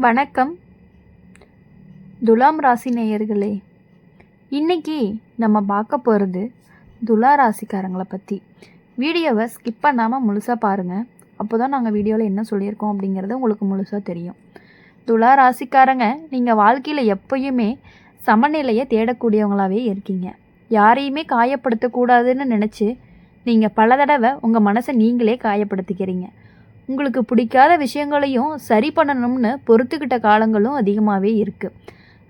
வணக்கம் துலாம் ராசி நேயர்களே. இன்றைக்கி நம்ம பார்க்க போகிறது துலா ராசிக்காரங்களை பற்றி. வீடியோவை ஸ்கிப் பண்ணாமல் முழுசாக பாருங்கள். அப்போ தான் நாங்கள் வீடியோவில் என்ன சொல்லியிருக்கோம் அப்படிங்கிறது உங்களுக்கு முழுசாக தெரியும். துலா ராசிக்காரங்க நீங்கள் வாழ்க்கையில் எப்பயுமே சமநிலையை தேடக்கூடியவங்களாகவே இருக்கீங்க. யாரையுமே காயப்படுத்தக்கூடாதுன்னு நினச்சி நீங்கள் பல தடவை உங்கள் மனசை நீங்களே காயப்படுத்திக்கிறீங்க. உங்களுக்கு பிடிக்காத விஷயங்களையும் சரி பண்ணணும்னு பொறுத்துக்கிட்ட காலங்களும் அதிகமாகவே இருக்குது.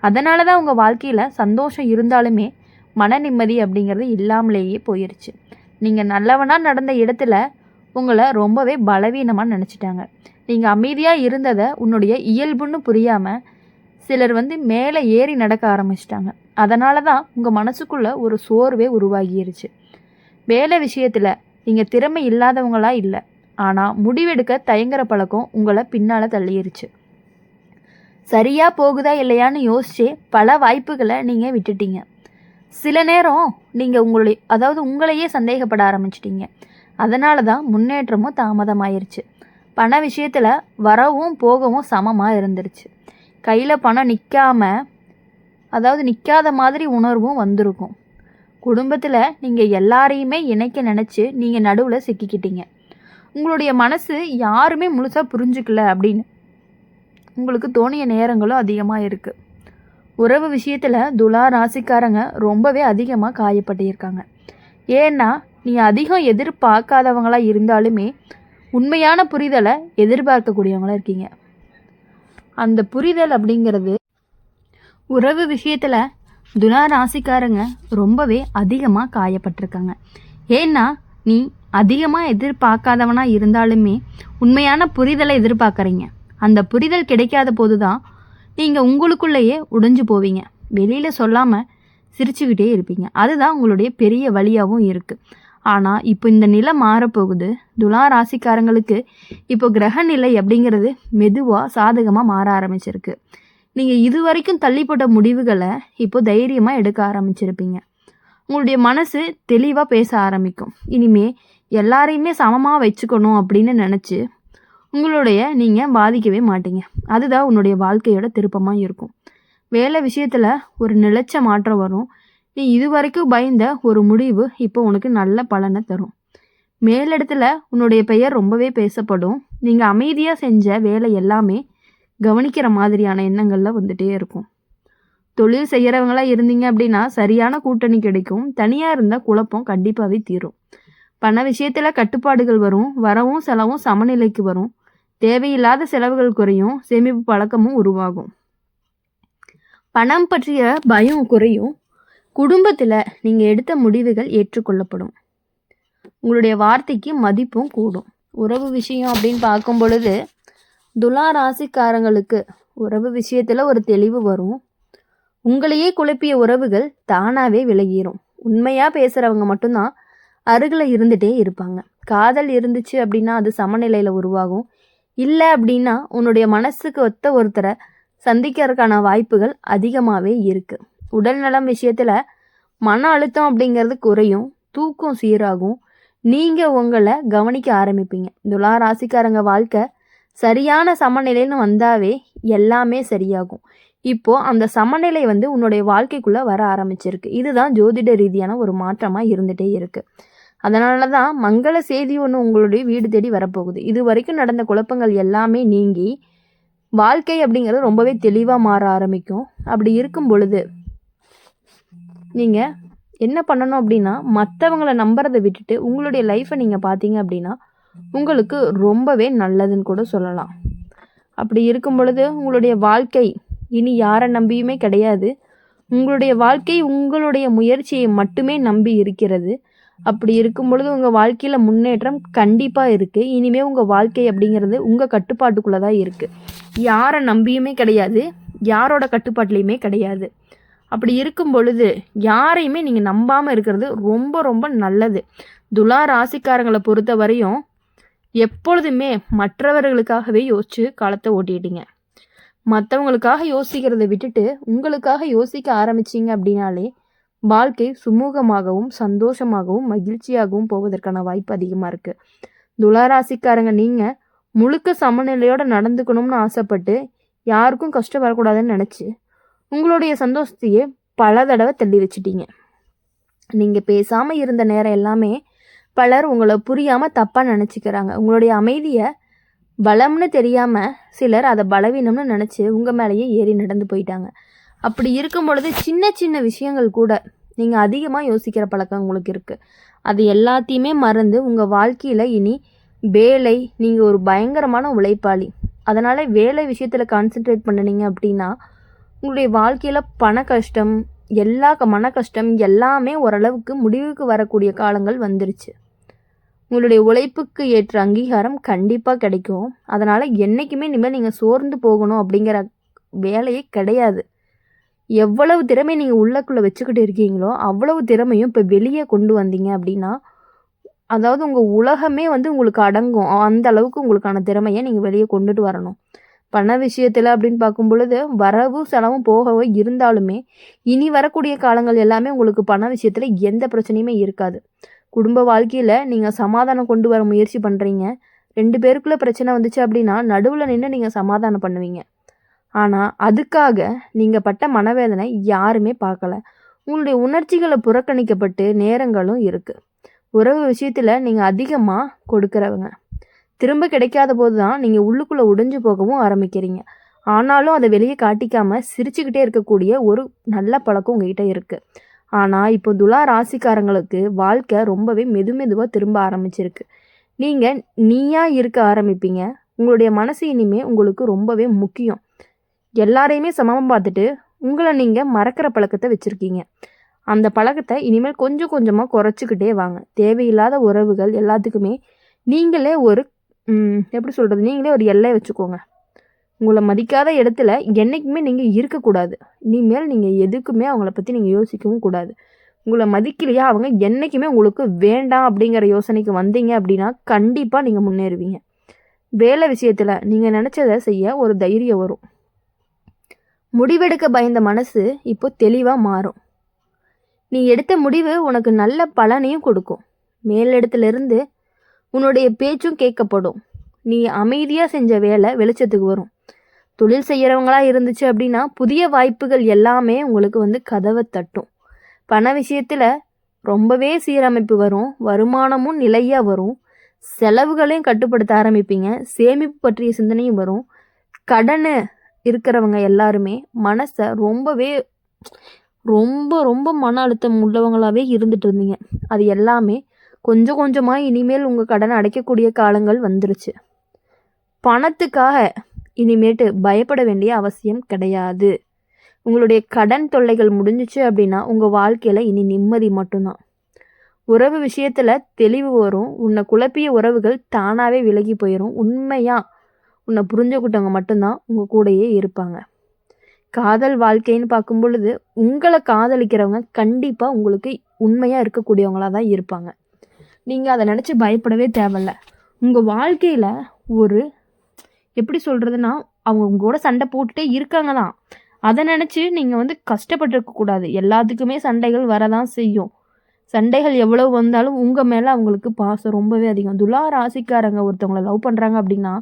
அதனால தான் உங்கள் வாழ்க்கையில் சந்தோஷம் இருந்தாலுமே மன நிம்மதி அப்படிங்கிறது இல்லாமலேயே போயிடுச்சு. நீங்கள் நல்லவனாக நடந்த இடத்துல உங்களை ரொம்பவே பலவீனமாக நினச்சிட்டாங்க. நீங்கள் அமைதியாக இருந்ததை உன்னுடைய இயல்புன்னு புரியாமல் சிலர் மேலே ஏறி நடக்க ஆரம்பிச்சிட்டாங்க. அதனால தான் உங்கள் மனசுக்குள்ளே ஒரு சோர்வே உருவாகிருச்சு. வேலை விஷயத்தில் நீங்கள் திறமை இல்லாதவங்களா இல்லை, ஆனால் முடிவெடுக்க தயங்குற பழக்கம் உங்களை பின்னால் தள்ளிருச்சு. சரியாக போகுதா இல்லையான்னு யோசிச்சு பல வாய்ப்புகளை நீங்கள் விட்டுட்டீங்க. சில நேரம் நீங்கள் உங்களையே சந்தேகப்பட ஆரம்பிச்சிட்டிங்க. அதனால தான் முன்னேற்றமும் தாமதமாயிருச்சு. பண விஷயத்தில் வரவும் போகவும் சமமாக இருந்துருச்சு. கையில் பணம் நிற்காத மாதிரி உணர்வும் வந்திருக்கும். குடும்பத்தில் நீங்கள் எல்லாரையுமே இணைக்க நினச்சி நீங்கள் நடுவில் சிக்கிக்கிட்டீங்க. உங்களுடைய மனசு யாருமே முழுசாக புரிஞ்சுக்கல அப்படின்னு உங்களுக்கு தோணிய நேரங்களும் அதிகமாக இருக்குது. உறவு விஷயத்தில் துலா ராசிக்காரங்க ரொம்பவே அதிகமாக காயப்பட்டிருக்காங்க. ஏன்னா நீ அதிகம் எதிர்பார்க்காதவங்களாக இருந்தாலுமே உண்மையான புரிதலை எதிர்பார்க்கக்கூடியவங்களாக இருக்கீங்க. அந்த புரிதல் அப்படிங்கிறது உறவு விஷயத்தில் துலா ராசிக்காரங்க ரொம்பவே அதிகமாக காயப்பட்டிருக்காங்க. ஏன்னா நீ அதிகமாக எதிர்பார்க்காதவனாக இருந்தாலுமே உண்மையான புரிதலை எதிர்பார்க்குறீங்க. அந்த புரிதல் கிடைக்காத போது தான் நீங்கள் உங்களுக்குள்ளேயே உடைஞ்சு போவீங்க. வெளியில் சொல்லாமல் சிரிச்சுக்கிட்டே இருப்பீங்க. அதுதான் உங்களுடைய பெரிய வழியாகவும் இருக்குது. ஆனால் இப்போ இந்த நிலை மாறப்போகுது. துலா ராசிக்காரங்களுக்கு இப்போ கிரக நிலை அப்படிங்கிறது மெதுவாக சாதகமாக மாற ஆரம்பிச்சிருக்கு. நீங்கள் இது வரைக்கும் தள்ளிப்பட்ட முடிவுகளை இப்போ தைரியமாக எடுக்க ஆரம்பிச்சிருப்பீங்க. உங்களுடைய மனசு தெளிவாக பேச ஆரம்பிக்கும். இனிமே எல்லாரையுமே சமமாக வச்சுக்கணும் அப்படின்னு நினச்சி நீங்கள் பாதிக்கவே மாட்டீங்க. அதுதான் உன்னுடைய வாழ்க்கையோட திருப்பமாக இருக்கும். வேலை விஷயத்தில் ஒரு நிலைச்ச மாற்றம் வரும். நீ இது வரைக்கும் பயந்த ஒரு முடிவு இப்போ உனக்கு நல்ல பலனை தரும். மேலிடத்துல உன்னுடைய பெயர் ரொம்பவே பேசப்படும். நீங்கள் அமைதியாக செஞ்ச வேலை எல்லாமே கவனிக்கிற மாதிரியான எண்ணங்களில் வந்துட்டே இருக்கும். தொழில் செய்கிறவங்களா இருந்தீங்க அப்படின்னா சரியான கூட்டணி கிடைக்கும். தனியாக இருந்தால் குழப்பம் கண்டிப்பாகவே தீரும். பண விஷயத்தில் கட்டுப்பாடுகள் வரும். வரவும் செலவும் சமநிலைக்கு வரும். தேவையில்லாத செலவுகள் குறையும். சேமிப்பு பழக்கமும் உருவாகும். பணம் பற்றிய பயம் குறையும். குடும்பத்தில் நீங்கள் எடுத்த முடிவுகள் ஏற்றுக்கொள்ளப்படும். உங்களுடைய வார்த்தைக்கு மதிப்பும் கூடும். உறவு விஷயம் அப்படின்னு பார்க்கும் பொழுது துலா ராசிக்காரங்களுக்கு உறவு விஷயத்தில் ஒரு தெளிவு வரும். உங்களையே குழப்பிய உறவுகள் தானாகவே விலகிரும். உண்மையாக பேசுகிறவங்க மட்டும்தான் அருகில் இருந்துகிட்டே இருப்பாங்க. காதல் இருந்துச்சு அப்படின்னா அது சமநிலையில் உருவாகும். இல்லை அப்படின்னா உன்னுடைய மனசுக்கு ஒத்த ஒருத்தரை சந்திக்கிறதுக்கான வாய்ப்புகள் அதிகமாகவே இருக்குது. உடல் நலம் விஷயத்தில் மன அழுத்தம் அப்படிங்கிறது குறையும். தூக்கம் சீராகும். நீங்கள் உங்களை கவனிக்க ஆரம்பிப்பீங்க. துலா ராசிக்காரங்க வாழ்க்கை சரியான சமநிலைன்னு வந்தாவே எல்லாமே சரியாகும். இப்போது அந்த சமநிலை உன்னுடைய வாழ்க்கைக்குள்ளே வர ஆரம்பிச்சிருக்கு. இதுதான் ஜோதிட ரீதியான ஒரு மாற்றமாக இருந்துகிட்டே இருக்குது. அதனால தான் மங்கள செய்தி ஒன்று உங்களுடைய வீடு தேடி வரப்போகுது. இது வரைக்கும் நடந்த குழப்பங்கள் எல்லாமே நீங்கி வாழ்க்கை அப்படிங்கிறது ரொம்பவே தெளிவாக மாற ஆரம்பிக்கும். அப்படி இருக்கும் பொழுது நீங்கள் என்ன பண்ணணும் அப்படின்னா மற்றவங்களை நம்புறதை விட்டுட்டு உங்களுடைய லைஃப்பை நீங்கள் பார்த்தீங்க அப்படின்னா உங்களுக்கு ரொம்பவே நல்லதுன்னு கூட சொல்லலாம். அப்படி இருக்கும் பொழுது உங்களுடைய வாழ்க்கை இனி யாரை நம்பியுமே கிடையாது. உங்களுடைய வாழ்க்கை உங்களுடைய முயற்சியை மட்டுமே நம்பி இருக்கிறது. அப்படி இருக்கும் பொழுது உங்கள் வாழ்க்கையில் முன்னேற்றம் கண்டிப்பாக இருக்குது. இனிமேல் உங்கள் வாழ்க்கை அப்படிங்கிறது உங்கள் கட்டுப்பாட்டுக்குள்ளே தான் இருக்குது. யாரை நம்பியுமே கிடையாது, யாரோட கட்டுப்பாட்டுலேயுமே கிடையாது. அப்படி இருக்கும் பொழுது யாரையுமே நீங்கள் நம்பாமல் இருக்கிறது ரொம்ப ரொம்ப நல்லது. துலா ராசிக்காரங்களை பொறுத்த வரையும் எப்பொழுதுமே மற்றவர்களுக்காகவே யோசித்து காலத்தை ஓட்டிட்டீங்க. மற்றவங்களுக்காக யோசிக்கிறத விட்டுட்டு உங்களுக்காக யோசிக்க ஆரம்பிச்சிங்க அப்படின்னாலே வாழ்க்கை சுமூகமாகவும் சந்தோஷமாகவும் மகிழ்ச்சியாகவும் போவதற்கான வாய்ப்பு அதிகமாக இருக்குது. துலா ராசிக்காரங்க நீங்கள் முழுக்க சமநிலையோடு நடந்துக்கணும்னு ஆசைப்பட்டு யாருக்கும் கஷ்டம் வரக்கூடாதுன்னு நினச்சி உங்களுடைய சந்தோஷத்தையே பல தடவை தள்ளி வச்சிட்டீங்க. நீங்கள் பேசாமல் இருந்த நேரம் எல்லாமே பலர் உங்களை புரியாமல் தப்பாக நினச்சிக்கிறாங்க. உங்களுடைய அமைதியை பலம்னு தெரியாமல் சிலர் அதை பலவீனம்னு நினச்சி உங்கள் மேலேயே ஏறி நடந்து போயிட்டாங்க. அப்படி இருக்கும் பொழுது சின்ன சின்ன விஷயங்கள் கூட நீங்கள் அதிகமாக யோசிக்கிற பழக்கம் உங்களுக்கு இருக்குது. அது எல்லாத்தையுமே மறந்து உங்கள் வாழ்க்கையில் இனி வேலை, நீங்கள் ஒரு பயங்கரமான உழைப்பாளி, அதனால் வேலை விஷயத்தில் கான்சென்ட்ரேட் பண்ணினீங்க அப்படின்னா உங்களுடைய வாழ்க்கையில் பண கஷ்டம், மன கஷ்டம் எல்லாமே ஓரளவுக்கு முடிவுக்கு வரக்கூடிய காலங்கள் வந்துருச்சு. உங்களுடைய உழைப்புக்கு ஏற்ற அங்கீகாரம் கண்டிப்பாக கிடைக்கும். அதனால் என்றைக்குமே இனிமேல் நீங்கள் சோர்ந்து போகணும் அப்படிங்கிற வேலையே கிடையாது. எவ்வளவு திறமை நீங்கள் உள்ளக்குள்ளே வச்சுக்கிட்டு இருக்கீங்களோ அவ்வளவு திறமையும் இப்போ வெளியே கொண்டு வந்தீங்க அப்படின்னா, அதாவது உங்கள் உலகமே உங்களுக்கு அடங்கும். அந்த அளவுக்கு உங்களுக்கான திறமையை நீங்கள் வெளியே கொண்டுட்டு வரணும். பண விஷயத்தில் அப்படின்னு பார்க்கும் பொழுது வரவும் செலவும் போகவோ இருந்தாலுமே இனி வரக்கூடிய காலங்கள் எல்லாமே உங்களுக்கு பண விஷயத்தில் எந்த பிரச்சனையுமே இருக்காது. குடும்ப வாழ்க்கையில் நீங்கள் சமாதானம் கொண்டு வர முயற்சி பண்ணுறீங்க. 2 பேருக்குள்ளே பிரச்சனை வந்துச்சு அப்படின்னா நடுவில் நின்று நீங்கள் சமாதானம் பண்ணுவீங்க. ஆனால் அதுக்காக நீங்கள் பட்ட மனவேதனை யாருமே பார்க்கல. உங்களுடைய உணர்ச்சிகளை புறக்கணிக்கப்பட்டு நேரங்களும் இருக்குது. உறவு விஷயத்தில் நீங்கள் அதிகமாக கொடுக்குறவங்க. திரும்ப கிடைக்காத போது தான் நீங்கள் உள்ளுக்குள்ளே உடைஞ்சு போகவும் ஆரம்பிக்கிறீங்க. ஆனாலும் அதை வெளியே காட்டிக்காமல் சிரிச்சுக்கிட்டே இருக்கக்கூடிய ஒரு நல்ல பழக்கம் உங்ககிட்ட இருக்குது. ஆனால் இப்போ துலா ராசிக்காரங்களுக்கு வாழ்க்கை ரொம்பவே மெதுவாக திரும்ப ஆரம்பிச்சிருக்கு. நீங்கள் நீயா இருக்க ஆரம்பிப்பீங்க. உங்களுடைய மனசு இனிமேல் உங்களுக்கு ரொம்பவே முக்கியம். எல்லாரையுமே சமமாக பார்த்துட்டு உங்களை நீங்கள் மறக்கிற பழக்கத்தை வச்சுருக்கீங்க. அந்த பழக்கத்தை இனிமேல் கொஞ்சம் கொஞ்சமாக குறைச்சிக்கிட்டே வாங்க. தேவையில்லாத உறவுகள் எல்லாத்துக்குமே நீங்களே நீங்களே ஒரு எல்லை வச்சுக்கோங்க. உங்களை மதிக்காத இடத்துல என்றைக்குமே நீங்கள் இருக்கக்கூடாது. இனிமேல் நீங்கள் எதுக்குமே அவங்கள பற்றி நீங்கள் யோசிக்கவும் கூடாது. உங்களை மதிக்கலையா அவங்க என்றைக்குமே உங்களுக்கு வேண்டாம் அப்படிங்கிற யோசனைக்கு வந்தீங்க அப்படின்னா கண்டிப்பாக நீங்கள் முன்னேறுவீங்க. வேலை விஷயத்தில் நீங்கள் நினச்சதை செய்ய ஒரு தைரியம் வரும். முடிவெடுக்க பயந்த மனசு இப்போ தெளிவாக மாறும். நீ எடுத்த முடிவு உனக்கு நல்ல பலனையும் கொடுக்கும். மேலிடத்துலேருந்து உன்னுடைய பேச்சும் கேட்கப்படும். நீ அமைதியாக செஞ்ச வேலை வெளிச்சத்துக்கு வரும். தொழில் செய்கிறவங்களா இருந்துச்சு அப்படின்னா புதிய வாய்ப்புகள் எல்லாமே உங்களுக்கு கதவை தட்டும். பண விஷயத்தில் ரொம்பவே சீரமைப்பு வரும். வருமானமும் நிலையாக வரும். செலவுகளையும் கட்டுப்படுத்த ஆரம்பிப்பீங்க. சேமிப்பு பற்றிய சிந்தனையும் வரும். கடன் இருக்கிறவங்க எல்லாருமே மனசை ரொம்ப மன அழுத்தம் உள்ளவங்களாகவே இருந்துட்டு இருந்தீங்க. அது எல்லாமே கொஞ்சம் கொஞ்சமாக இனிமேல் உங்கள் கடனை அடைக்கக்கூடிய காலங்கள் வந்துருச்சு. பணத்துக்காக இனிமேட்டு பயப்பட வேண்டிய அவசியம் கிடையாது. உங்களுடைய கடன் தொல்லைகள் முடிஞ்சிச்சு அப்படின்னா உங்கள் வாழ்க்கையில் இனி நிம்மதி மட்டும்தான். உறவு விஷயத்தில் தெளிவு வரும். உன்னை குழப்பிய உறவுகள் தானாகவே விலகி போயிடும். உண்மையாக உன்னை புரிஞ்சுக்கிட்டவங்க மட்டும்தான் உங்கள் கூடயே இருப்பாங்க. காதல் வாழ்க்கைன்னு பார்க்கும் பொழுது உங்களை காதலிக்கிறவங்க கண்டிப்பாக உங்களுக்கு உண்மையாக இருக்கக்கூடியவங்களாக தான் இருப்பாங்க. நீங்கள் அதை நினச்சி பயப்படவே தேவையில்ல. உங்கள் வாழ்க்கையில் எப்படி சொல்கிறதுனா அவங்க உங்களோட சண்டை போட்டுகிட்டே இருக்காங்க தான். அதை நினச்சி நீங்கள் கஷ்டப்பட்டுருக்கக்கூடாது. எல்லாத்துக்குமே சண்டைகள் வரதான் செய்யும். சண்டைகள் எவ்வளோ வந்தாலும் உங்கள் மேலே அவங்களுக்கு பாசம் ரொம்பவே அதிகம். துலா ராசிக்காரங்க ஒருத்தவங்களை லவ் பண்ணுறாங்க அப்படின்னா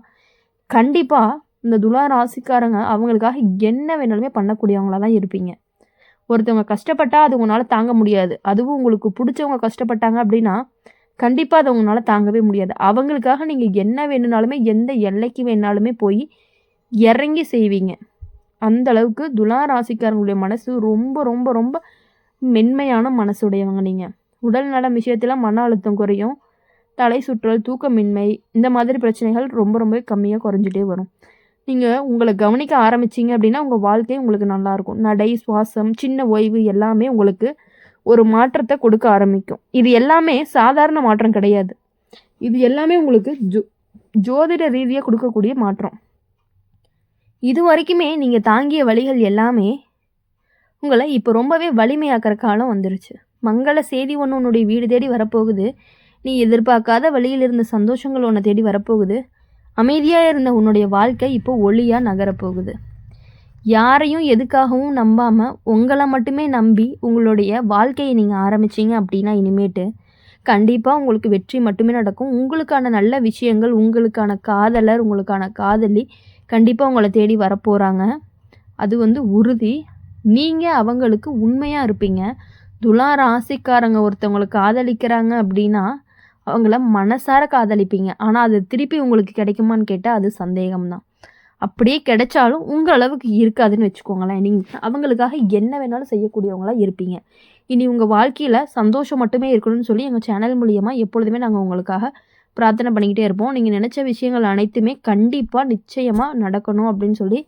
கண்டிப்பாக இந்த துலா ராசிக்காரங்க அவங்களுக்காக என்ன வேணாலுமே பண்ணக்கூடியவங்களாக தான் இருப்பீங்க. ஒருத்தவங்க கஷ்டப்பட்டால் அது உங்களால் தாங்க முடியாது. அதுவும் உங்களுக்கு பிடிச்சவங்க கஷ்டப்பட்டாங்க அப்படின்னா கண்டிப்பாக அதை உங்களால் தாங்கவே முடியாது. அவங்களுக்காக நீங்கள் என்ன வேணுனாலுமே எந்த எல்லைக்கு வேணாலுமே போய் இறங்கி செய்வீங்க. அந்த அளவுக்கு துலா ராசிக்காரங்களுடைய மனசு ரொம்ப ரொம்ப ரொம்ப மென்மையான மனசுடையவங்க. நீங்கள் உடல் நலம் விஷயத்தில் மன அழுத்தம் குறையும். தலை சுற்றல், தூக்கமின்மை இந்த மாதிரி பிரச்சனைகள் ரொம்ப கம்மியாக குறைஞ்சிட்டே வரும். நீங்கள் உங்களை கவனிக்க ஆரம்பிச்சிங்க அப்படின்னா உங்கள் வாழ்க்கை உங்களுக்கு நல்லாயிருக்கும். நடை, சுவாசம், சின்ன ஓய்வு எல்லாமே உங்களுக்கு ஒரு மாற்றத்தை கொடுக்க ஆரம்பிக்கும். இது எல்லாமே சாதாரண மாற்றம் கிடையாது. இது எல்லாமே உங்களுக்கு ஜோதிட ரீதியாக கொடுக்கக்கூடிய மாற்றம். இது வரைக்குமே நீங்கள் தாங்கிய வழிகள் எல்லாமே உங்களை இப்போ ரொம்பவே வலிமையாக்கிற காலம் வந்துருச்சு. மங்கள செய்தி ஒன்று உன்னுடைய வீடு தேடி வரப்போகுது. நீ எதிர்பார்க்காத வழியில் இருந்த சந்தோஷங்கள் உன்னை தேடி வரப்போகுது. அமைதியாக இருந்த உன்னுடைய வாழ்க்கை இப்போ ஒளியாக நகரப்போகுது. யாரையும் எதுக்காகவும் நம்பாமல் உங்களை மட்டுமே நம்பி உங்களுடைய வாழ்க்கையை நீங்கள் ஆரம்பிச்சிங்க அப்படின்னா இனிமேட்டு கண்டிப்பாக உங்களுக்கு வெற்றி மட்டுமே நடக்கும். உங்களுக்கான நல்ல விஷயங்கள், உங்களுக்கான காதலர், உங்களுக்கான காதலி கண்டிப்பாக உங்களை தேடி வரப்போகிறாங்க. அது உறுதி. நீங்கள் அவங்களுக்கு உண்மையாக இருப்பீங்க. துலா ராசிக்காரங்க ஒருத்தவங்களை காதலிக்கிறாங்க அப்படின்னா அவங்கள மனசார காதலிப்பீங்க. ஆனால் அது திருப்பி உங்களுக்கு கிடைக்குமான்னு கேட்டால் அது சந்தேகம்தான். அப்படியே கிடைச்சாலும் உங்கள் அளவுக்கு இருக்காதுன்னு வச்சுக்கோங்களேன். நீங்கள் அவங்களுக்காக என்ன வேணாலும் செய்யக்கூடியவங்களாக இருப்பீங்க. இனி உங்கள் வாழ்க்கையில் சந்தோஷம் மட்டுமே இருக்கணும்னு சொல்லி எங்கள் சேனல் மூலியமாக எப்பொழுதுமே நாங்கள் உங்களுக்காக பிரார்த்தனை பண்ணிக்கிட்டே இருப்போம். நீங்கள் நினச்ச விஷயங்கள் அனைத்துமே கண்டிப்பாக நிச்சயமாக நடக்கணும் அப்படின்னு சொல்லி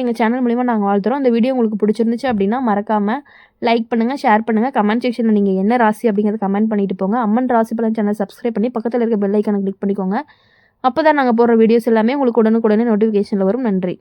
எங்கள் சேனல் மூலிமா நாங்கள் வாழ்த்துறோம். அந்த வீடியோ உங்களுக்கு பிடிச்சிருந்துச்சு அப்படின்னா மறக்காமல் லைக் பண்ணுங்கள், ஷேர் பண்ணுங்கள். கமெண்ட் செக்ஷனில் நீங்கள் என்ன ராசி அப்படிங்கிறத கமெண்ட் பண்ணிட்டு போங்க. அம்மன் ராசி பலன் சேனல் சப்ஸ்கிரைப் பண்ணி பக்கத்தில் இருக்க பெல் ஐக்கானை கிளிக் பண்ணிக்கோங்க. அப்போ தான் நாங்கள் போடுற வீடியோஸ் எல்லாமே உங்களுக்கு உடனுக்குடனே நோட்டிஃபிகேஷனில் வரும். நன்றி.